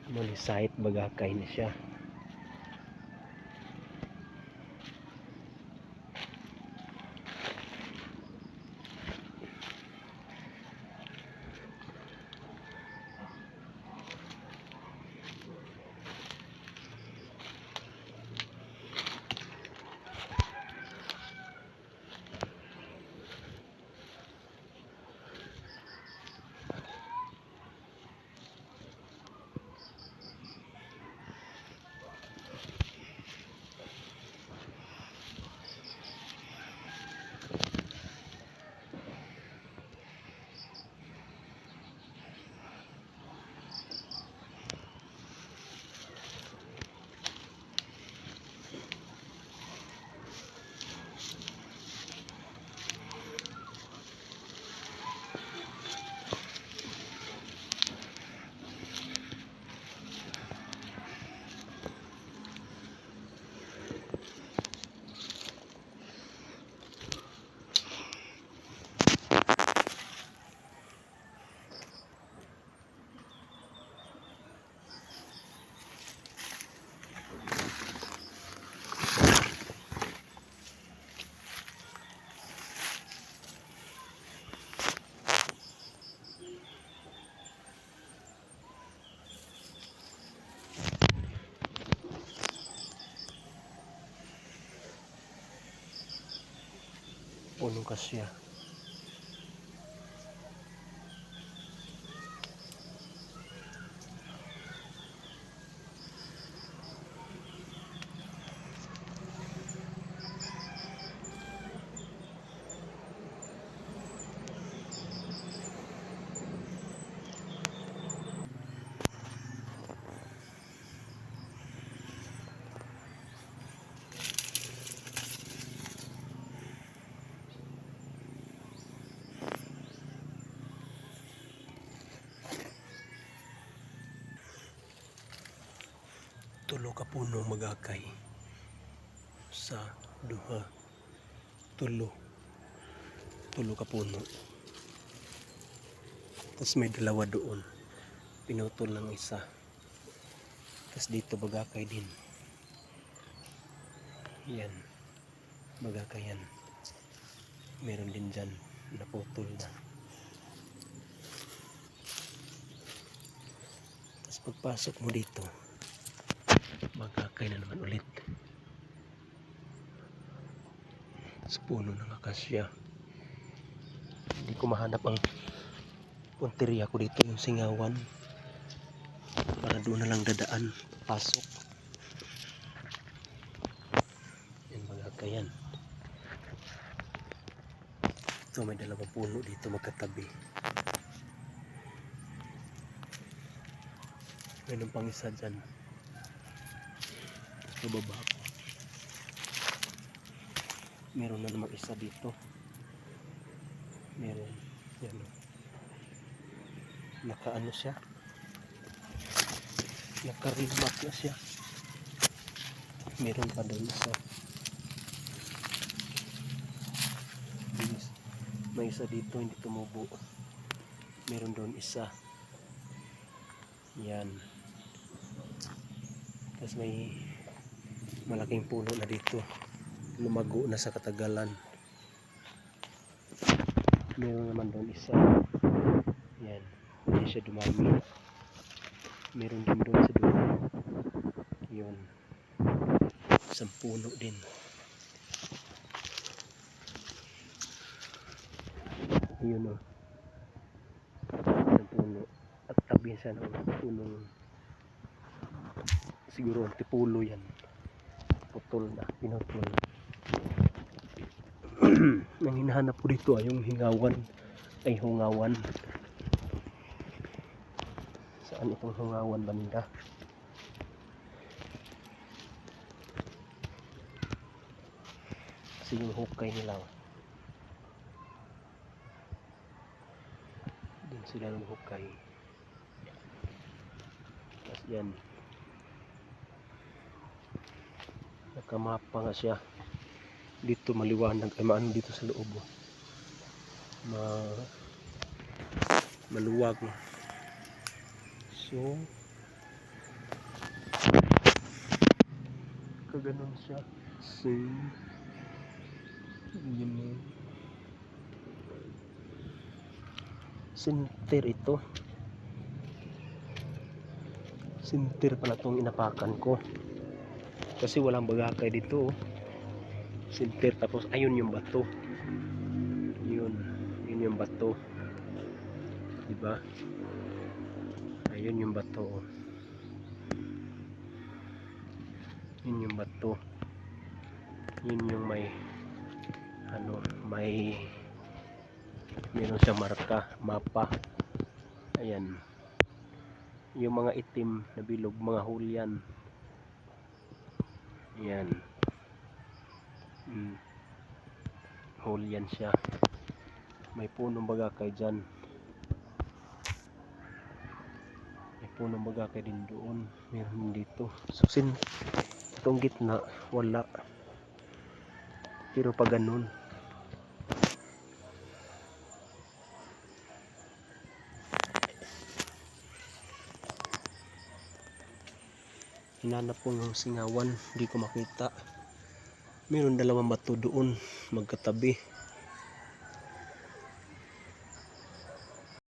Molisite bagakay na siya. Puno ka siya. Tulo ka puno magakay sa duha. Tulo ka puno. Tapos may dalawa doon, pinutol ng isa. Tapos dito magakay din. Yan, magakay yan. Meron din dyan naputol na. Tapos pagpasok mo dito, magkakay na naman ulit sa puno ng akasya. Hindi ko mahanap ang punteriya ko dito, yung singawan, para doon na lang dadaan pasok. Yan, magkakay yan. Ito may dalawang puno dito magkatabi. Mayroon pang isa dyan sa baba ko. Meron na namang isa dito. Meron. Yan o. Nakaano siya. Nakarimat na siya. Meron pa doon isa. May isa dito hindi tumubo. Meron doon isa. Yan. Tapos may malaking puno na dito. Lumago na sa katagalan. Meron naman doon isa. Yan. Hindi siya dumami. Meron din doon sa dulo. Yun. Isang puno din. Yun o. Isang puno. At tabi siya ng punong siguro antipulo yan. Putol na. Pinutol. Ang hinahanap ko dito ay yung hingawan. Ay hungawan. Saan itong hungawan banda? Kasi yung hukay nila, din sila ng hukay. Tapos yan, nakamapa nga siya. Dito maliwanag, ay maano dito sa loob. Maluwag. So Kaganon siya. Sing. Yun na. Sinter ito. Sinter pala itong inapakan ko. Kasi walang bagakay dito. Sinter, tapos ayun yung bato. Yun yung bato. Diba? Ayun yung bato. Yun yung bato. Yun yung may meron siyang mapa. Ayan. Yung mga itim na bilog, mga hulyan. Ayan. Hulyan siya. May punong bagakay dyan. May punong bagakay din doon. Meron dito. So itong gitna, wala. Pero pa ganun. Hinanap ko yung singawan, hindi ko makita. Meron dalawang bato doon, magkatabi.